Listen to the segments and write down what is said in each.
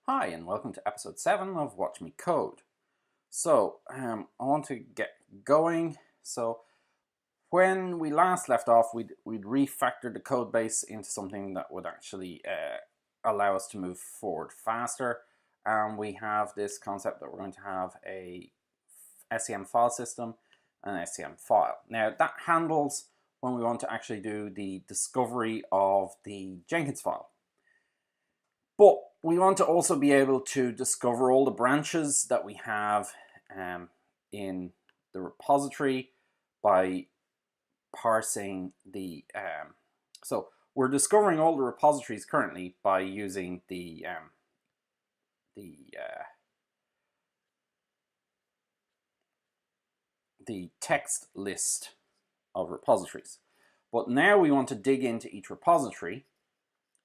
Hi, and welcome to episode 7 of Watch Me Code. So, I want to get going. So, when we last left off, we'd refactored the code base into something that would actually allow us to move forward faster. And we have this concept that we're going to have a SCM file system and an SCM file. Now, that handles when we want to actually do the discovery of the Jenkins file. But we want to also be able to discover all the branches that we have in the repository by parsing the... so we're discovering all the repositories currently by using the text list of repositories. But now we want to dig into each repository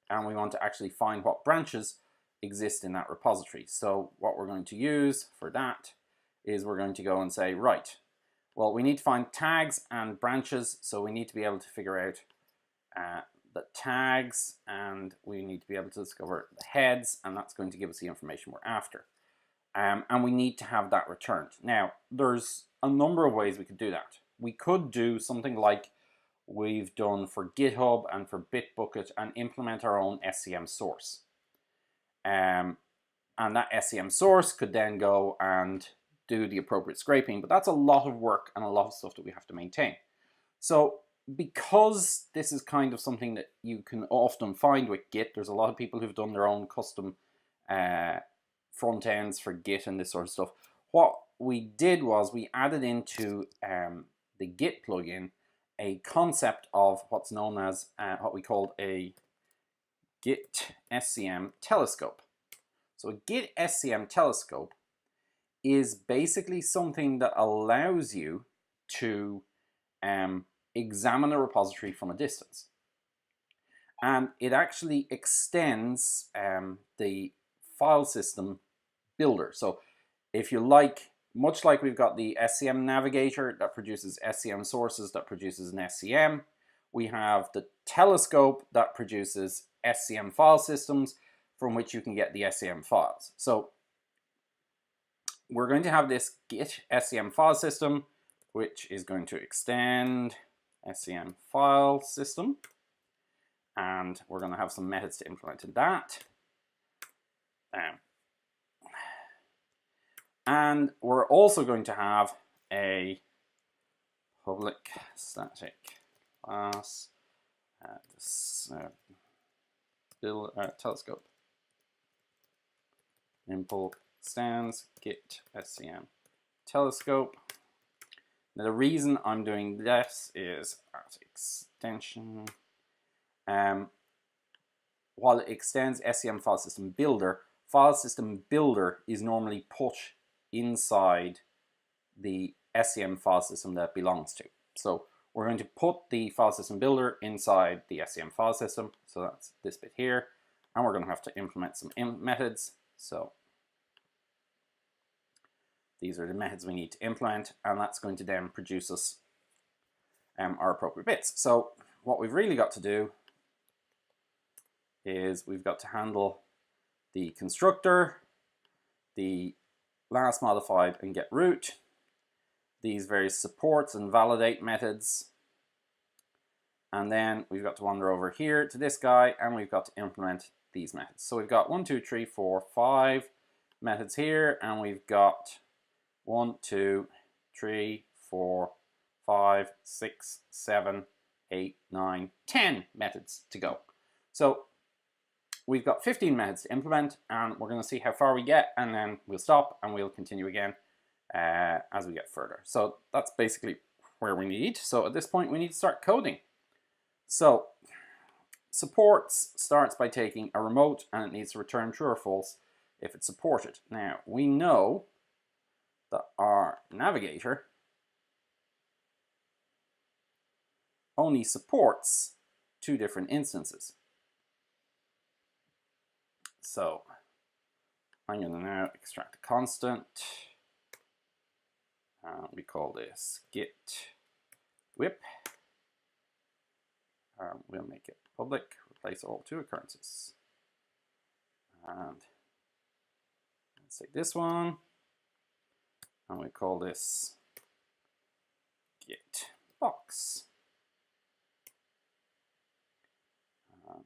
and we want to actually find what branches exist in that repository. So what we're going to use for that is we're going to go and say, right, well, we need to find tags and branches, so we need to be able to figure out the tags, and we need to be able to discover the heads, and that's going to give us the information we're after. And we need to have that returned. Now, there's a number of ways we could do that. We could do something like we've done for GitHub and for Bitbucket and implement our own SCM source. And that SCM source could then go and do the appropriate scraping, but that's a lot of work and a lot of stuff that we have to maintain. So because this is kind of something that you can often find with Git, there's a lot of people who've done their own custom front ends for Git and this sort of stuff. What we did was we added into the Git plugin a concept of what's known as what we called a Git Fcm Telescope. So a Git Fcm Telescope is basically something that allows you to examine a repository from a distance. And it actually extends the file system builder. So if you like, much like we've got the SCM navigator that produces SCM sources that produces an SCM, we have the telescope that produces SCM file systems from which you can get the SCM files. So we're going to have this Git SCM file system, which is going to extend SCM file system, and we're going to have some methods to implement in that. And we're also going to have a public static class telescope. Import extends Git Fcm Telescope. Now the reason I'm doing this is at extension. While it extends SCM file system builder is normally put inside the SCM file system that it belongs to. So we're going to put the file system builder inside the SCM file system. So that's this bit here. And we're going to have to implement some methods. So these are the methods we need to implement, and that's going to then produce us our appropriate bits. So what we've really got to do is we've got to handle the constructor, the last modified and get root, these various supports and validate methods, and then we've got to wander over here to this guy and we've got to implement these methods. So we've got 1, 2, 3, 4, 5 methods here, and we've got 1, 2, 3, 4, 5, 6, 7, 8, 9, 10 methods to go. So we've got 15 methods to implement, and we're going to see how far we get, and then we'll stop and we'll continue again as we get further. So that's basically where we need. So at this point we need to start coding. So supports starts by taking a remote, and it needs to return true or false if it's supported. Now we know that our navigator only supports 2 different instances. So I'm going to now extract a constant. We call this git whip. We'll make it public, replace all 2 occurrences. And Let's take this one, and we call this Git box. And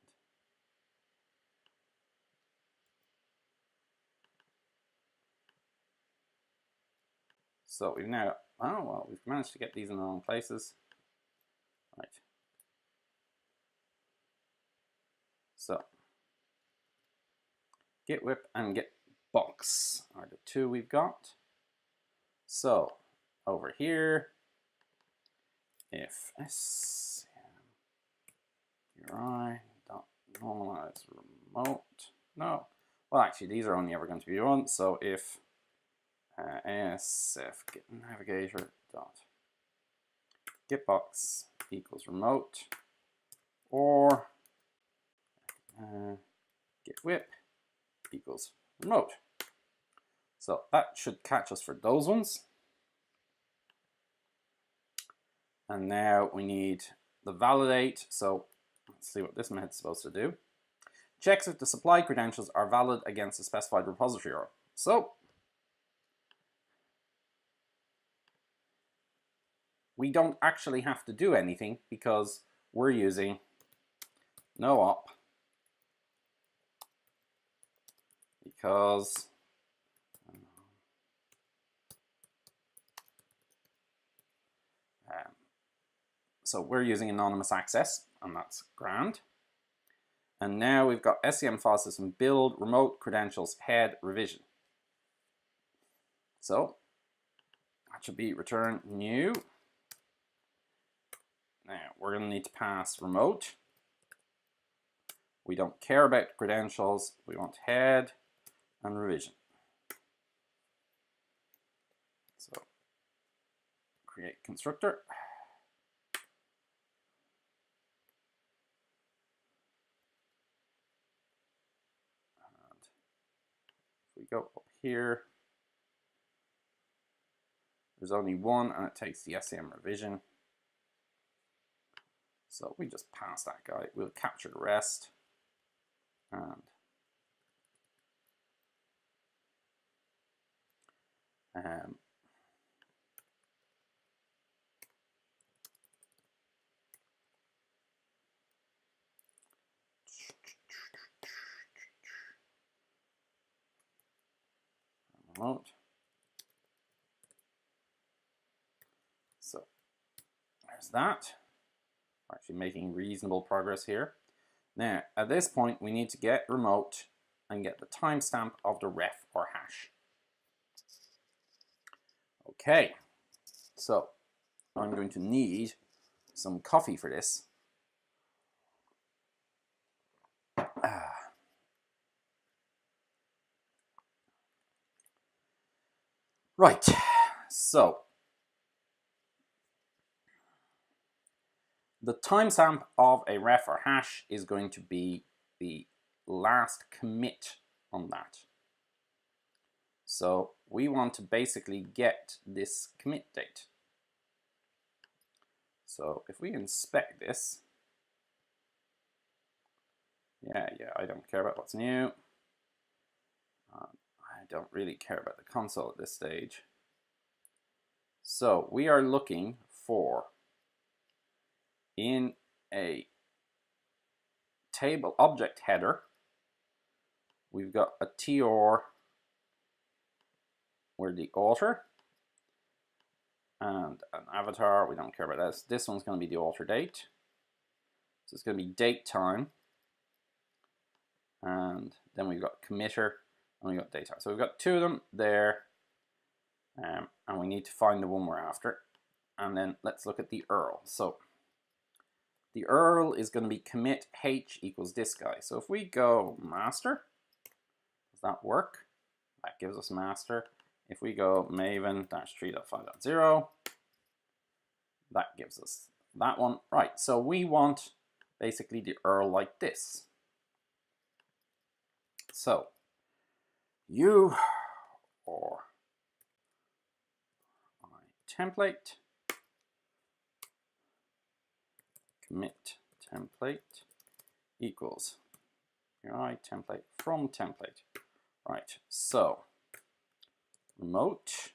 so we've now, oh well, we've managed to get these in the wrong places. Right. So Git whip and Git box are the two we've got. So over here, if Fcm normalize remote, no, well actually these are only ever going to be one. So if asf git navigator dot gitbox equals remote, or git whip equals remote. So that should catch us for those ones. And now we need the validate. So let's see what this method's supposed to do. Checks if the supply credentials are valid against the specified repository URL. So we don't actually have to do anything because we're using no op, because so we're using anonymous access, and that's grand. And now we've got SCM file system build remote credentials head revision. So that should be return new. Now we're going to need to pass remote. We don't care about credentials. We want head and revision. So create constructor. And if we go up here, there's only one, and it takes the SCM revision. So we just pass that guy. We'll capture the rest. And remote. So there's that. We're actually making reasonable progress here. Now, at this point, we need to get remote and get the timestamp of the ref or hash. Okay, so I'm going to need some coffee for this. Right, so the timestamp of a ref or hash is going to be the last commit on that. So we want to basically get this commit date. So if we inspect this, yeah, I don't care about what's new. I don't really care about the console at this stage. So we are looking for, in a table object header, we've got a TR where the author and an avatar. We don't care about this. This one's going to be the author date. So it's going to be date time. And then we've got committer and we've got date time. So we've got two of them there. And we need to find the one we're after. And then let's look at the URL. So the URL is going to be commit h equals this guy. So if we go master, does that work? That gives us master. If we go maven-3.5.0, that gives us that one. Right, so we want basically the URL like this. So you or template commit template equals UI template from template. Right, so remote,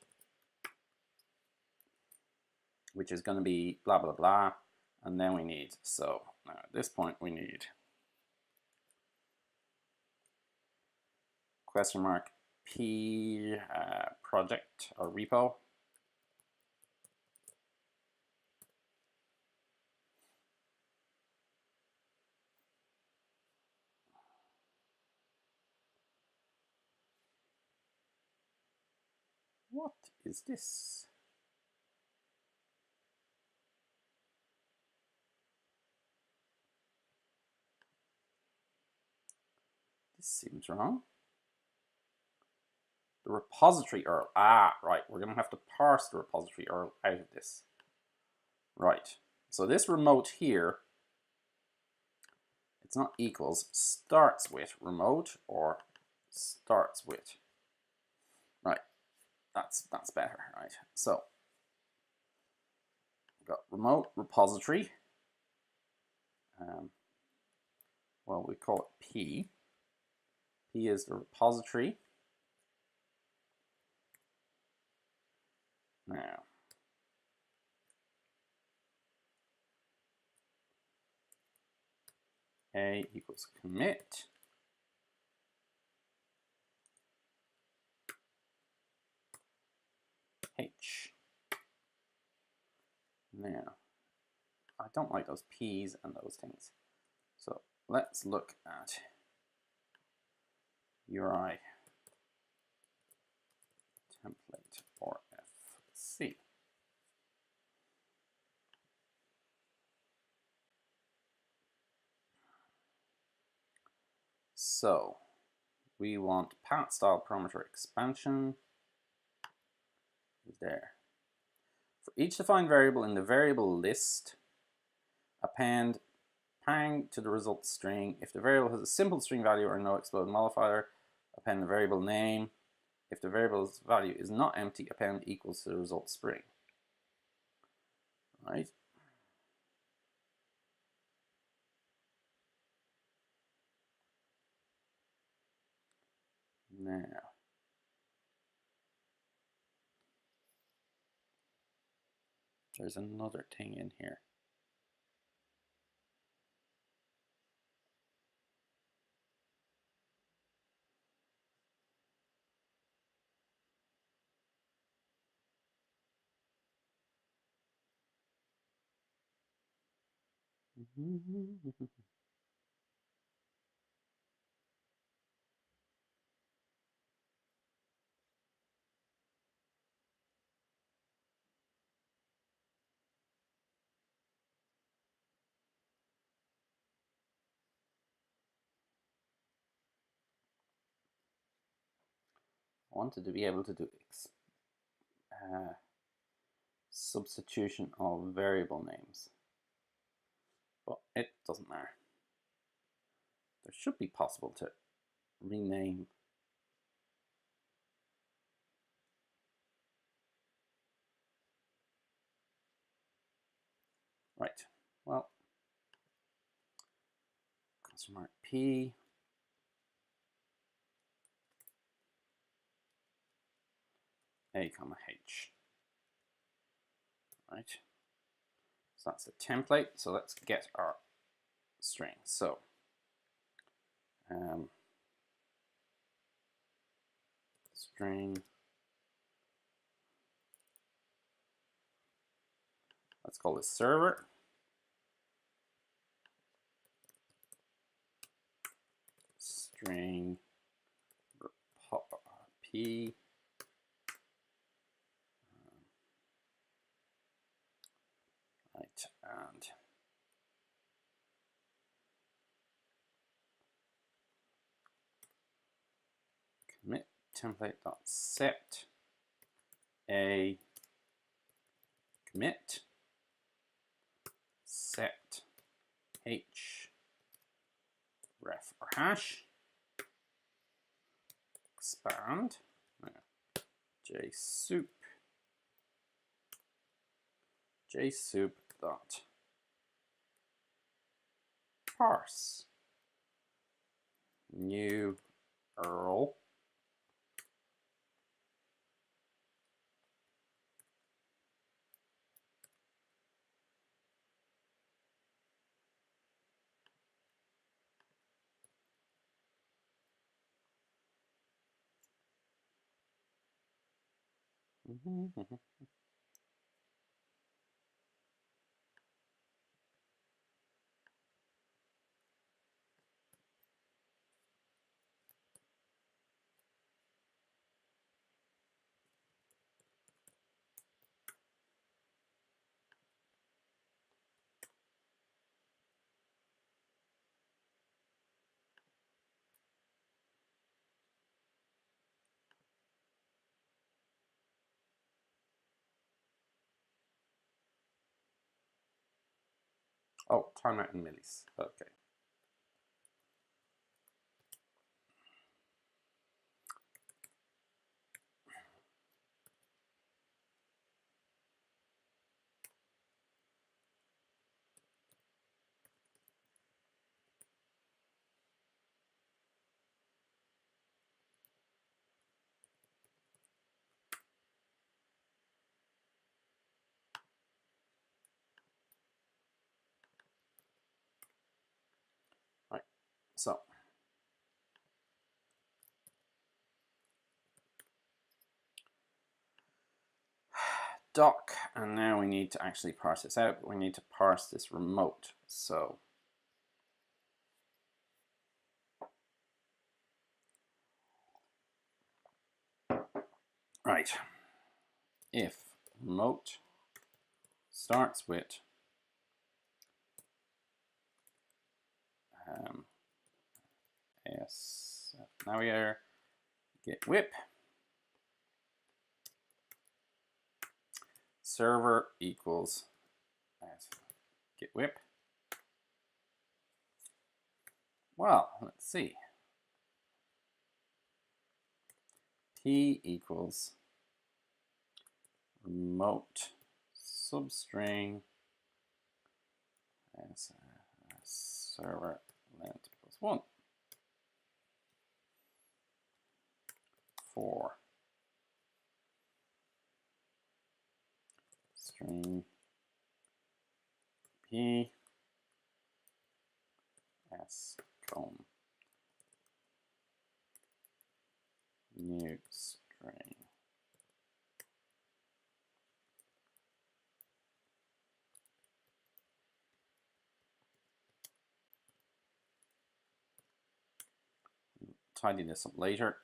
which is going to be blah, blah, blah. And then we need, so now at this point we need question mark P project or repo. What is this? This seems wrong. The repository URL. Ah, right. We're going to have to parse the repository URL out of this. Right. So this remote here, it's not equals, starts with remote or starts with. Right. That's better, right? So we've got remote repository. Well, we call it P. P is the repository. Now, A equals commit. H. Now, I don't like those P's and those things. So let's look at URI template or FC. So we want path style parameter expansion is there. For each defined variable in the variable list, append pang to the result string. If the variable has a simple string value or no explode modifier, append the variable name. If the variable's value is not empty, append equals to the result string. Right? Now, there's another thing in here. I wanted to be able to do substitution of variable names, but it doesn't matter. There should be possible to rename right. Well, question mark P A comma H. Right. So that's the template. So let's get our string. So string. Let's call this server. String P. Right, and commit template.set a commit set h ref or hash expand jsoup dot parse new URL Oh, timeout in millis. Okay. Right. So doc, and now we need to actually parse this out. We need to parse this remote. So right, if remote starts with AS navigator git whip server equals git whip. Well, let's see. P equals remote substring as server length plus 1 for string P s com new string. Tidy this up later.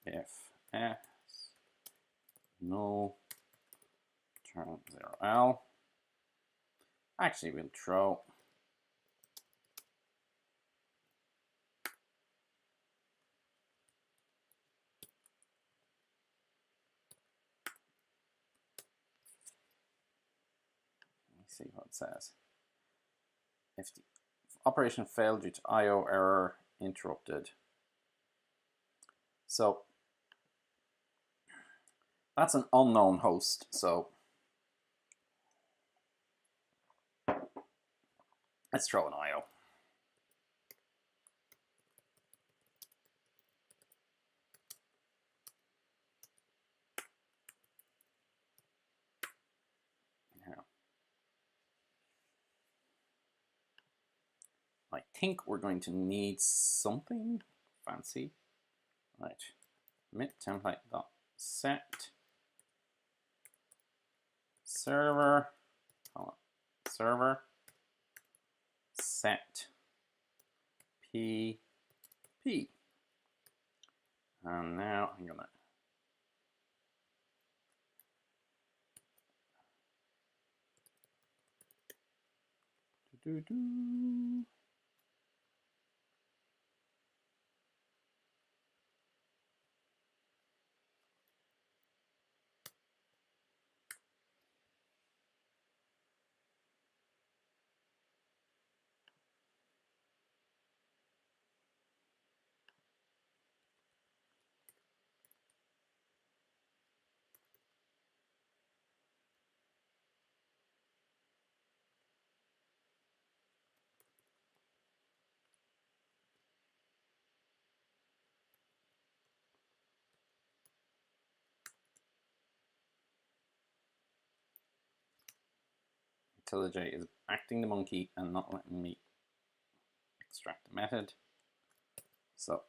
If s no turn 0l. Actually, we'll throw see what it says. If the operation failed due to IO error interrupted. So that's an unknown host. So let's throw an IO. I think we're going to need something fancy. Right, emit template dot set server set p. And now I'm gonna IntelliJ is acting the monkey and not letting me extract the method. So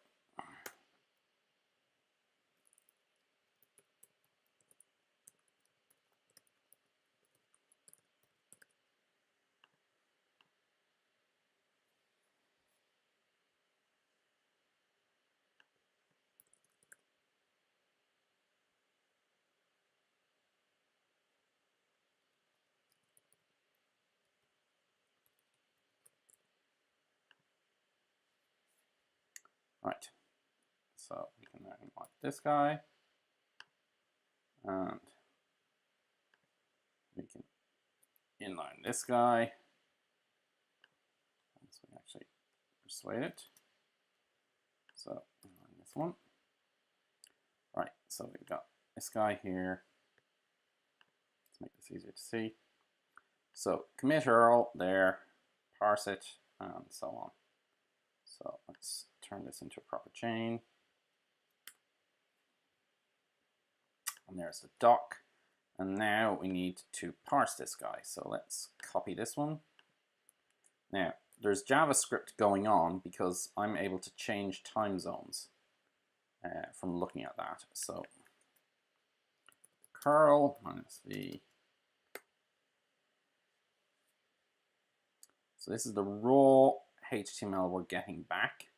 right, so we can now invite this guy, and we can inline this guy. So we actually persuade it. So inline this one. Right, so we've got this guy here. Let's make this easier to see. So commit URL there, parse it, and so on. So let's turn this into a proper chain. And there's the doc. And now we need to parse this guy. So let's copy this one. Now, there's JavaScript going on because I'm able to change time zones from looking at that. So curl -v. So this is the raw HTML we're getting back.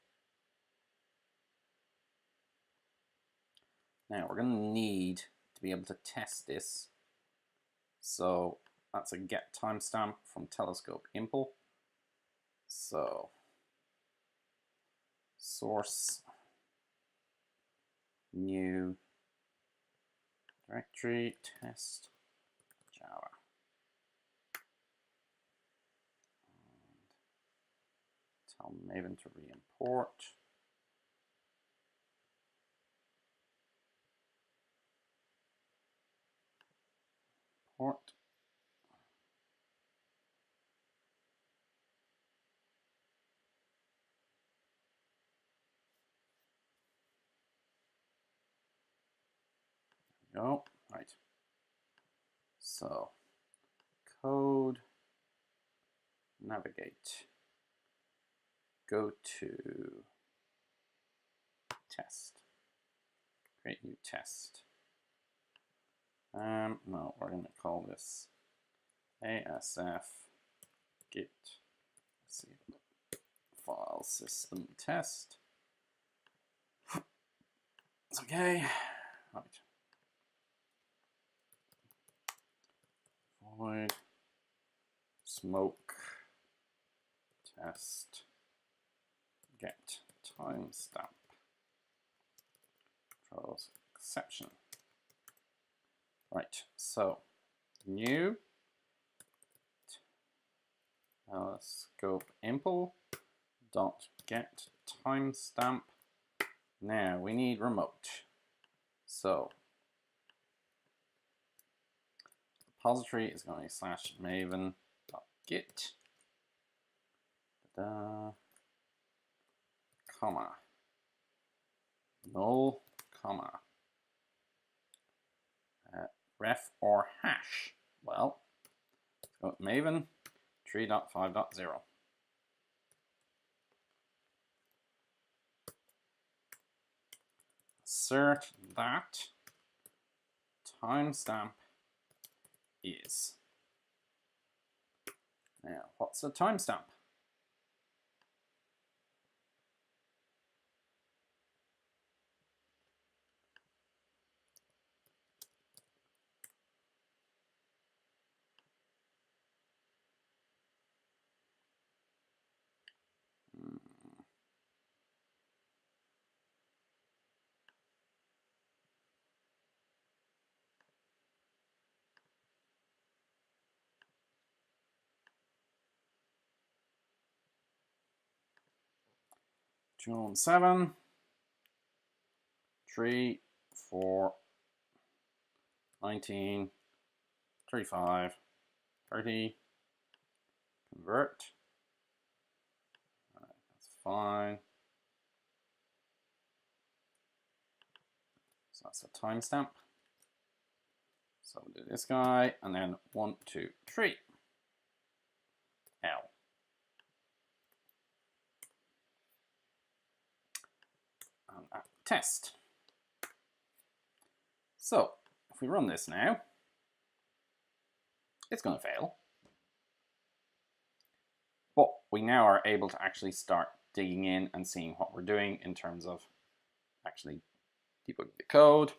Now we're going to need to be able to test this. So that's a get timestamp from Telescope impl. So source new directory test Java. And tell Maven to re-import. Import. Go. Right. So code, navigate, go to test, create new test. No, we're going to call this ASF Git Fcm file system test. It's okay. Right. Void smoke test get timestamp throws exception. Right, so new Telescope impl dot get timestamp. Now we need remote. So repository is going to be /maven.git comma null comma ref or hash. Well, let's go with Maven 3.5.0. Assert that timestamp is. Now, what's a timestamp? June 7, 3, 4, 19, 35, 30, convert. All right, that's fine. So that's a timestamp. So we'll do this guy, and then 1, 2, 3. test. So if we run this now, it's going to fail. But we now are able to actually start digging in and seeing what we're doing in terms of actually debugging the code.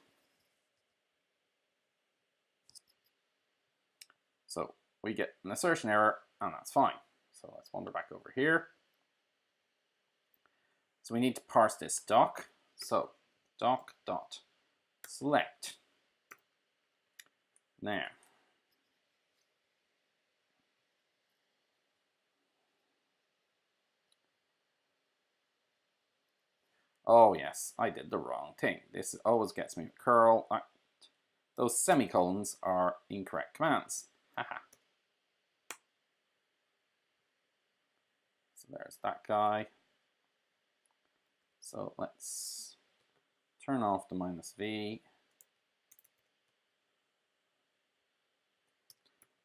So we get an assertion error, and that's fine. So let's wander back over here. So we need to parse this doc. So doc.select. Now, oh yes, I did the wrong thing. This always gets me with curl. Those semicolons are incorrect commands. Haha. So there's that guy. So let's turn off the -v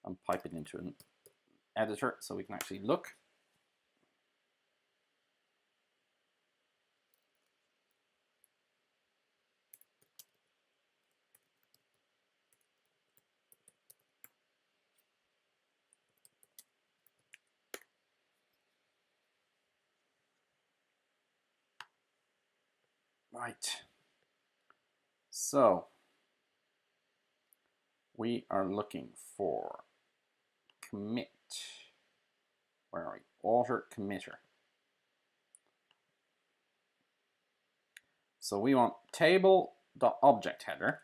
and pipe it into an editor so we can actually look. Right. So we are looking for commit. Where are we? Alter committer. So we want table.object header.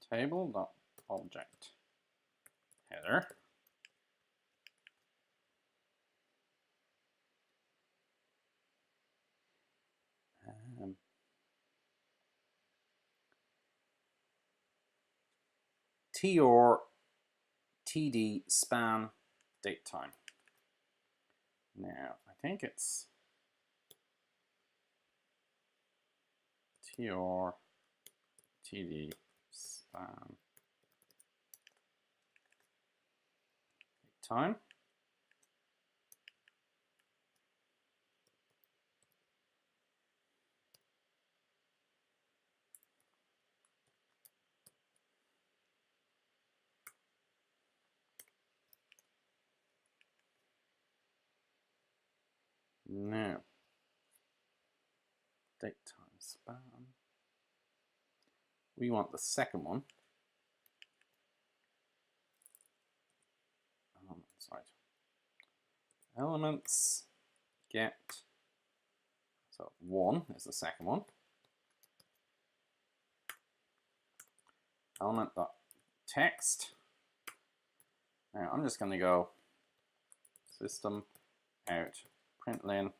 Table.object header. TR TD span date time. Now I think it's TR TD span date time. Now, date time span. We want the second one. Elements get. So 1 is the second one. Element.text. Now I'm just going to go system out println.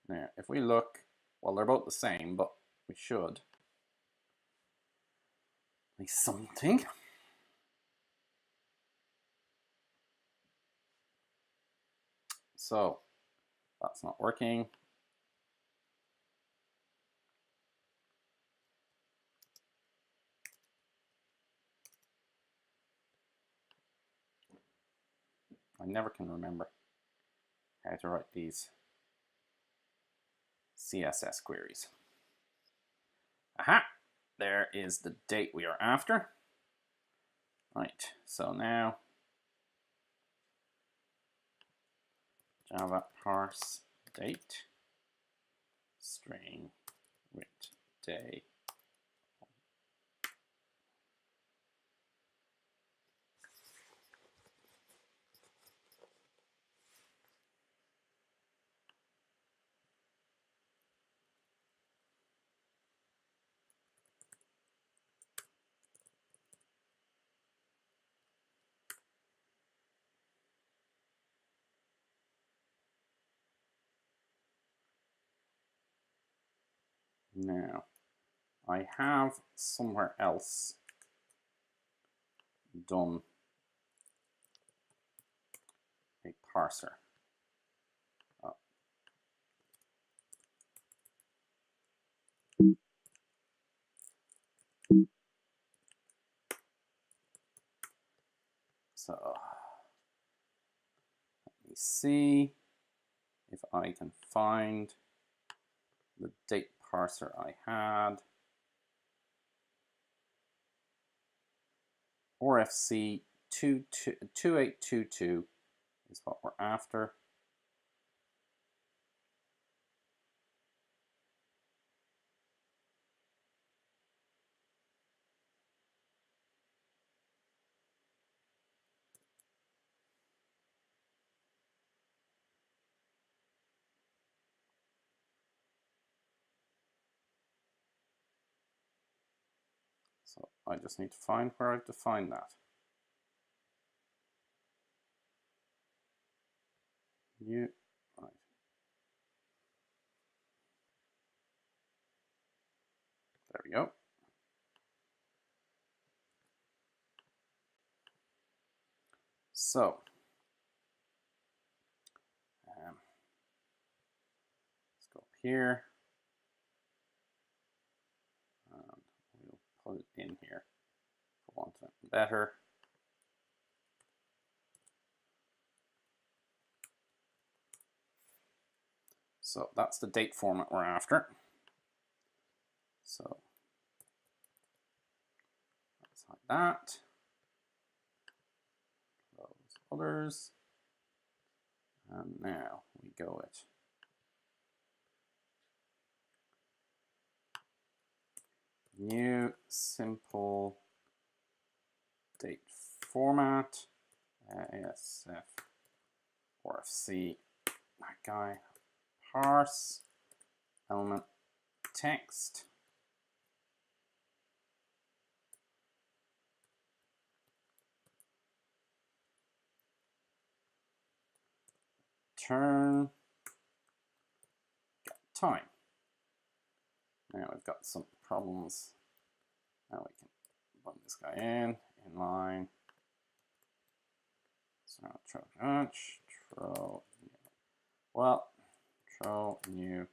Now if we look, well, they're both the same, but we should be something. So that's not working. I never can remember how to write these CSS queries. Aha! There is the date we are after. Right, so now Java parse date string with day. Now, I have somewhere else done a parser. So let me see if I can find the date parser I had. RFC 2822 is what we're after. So I just need to find where I've defined that. Right. There we go. So let's go up here and we'll put it in here if we want it better. So that's the date format we're after. So let's hide that. Close others. And now we go it. New simple date format. ASF RFC. That guy. Parse element text. Turn time. Now we've got some problems. Now we can run this guy in line. So throw new.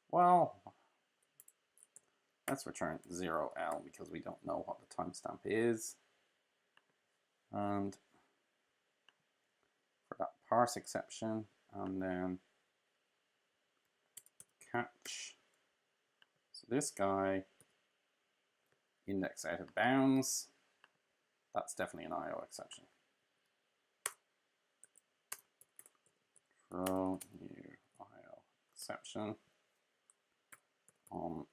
Well, let's return 0L because we don't know what the timestamp is. And for that parse exception, and then catch. So this guy, index out of bounds, that's definitely an IO exception. Throw new IO exception on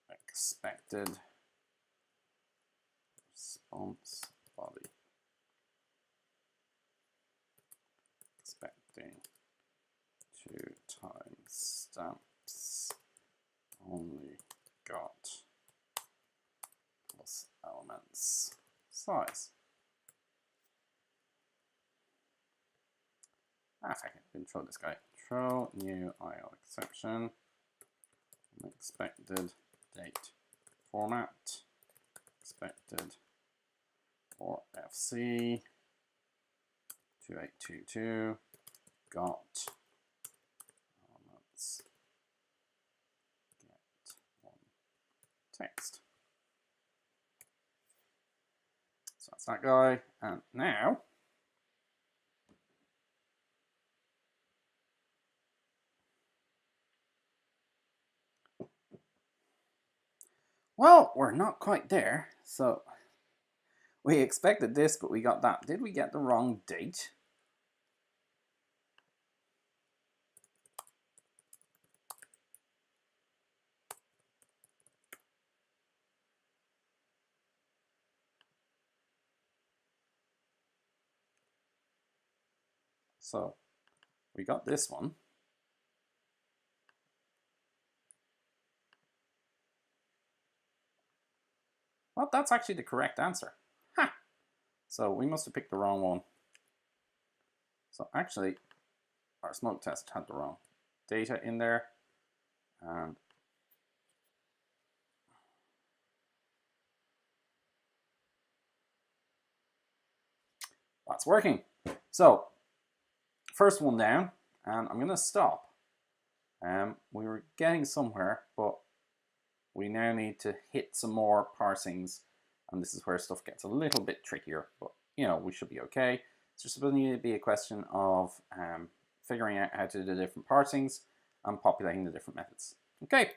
expected response body. Expecting 2 timestamps only got plus elements size. If I can throw this guy. Throw new IO exception. Expected date format. Expected for FC 2822 got elements get one text. So that's that guy. And now well, we're not quite there. So we expected this, but we got that. Did we get the wrong date? So we got this one. Well, that's actually the correct answer. Ha! So we must have picked the wrong one. So actually, our smoke test had the wrong data in there. And that's working. So first one down, and I'm going to stop. We were getting somewhere, but we now need to hit some more parsings, and this is where stuff gets a little bit trickier, but you know, we should be okay. It's just going to be a question of figuring out how to do the different parsings and populating the different methods. Okay.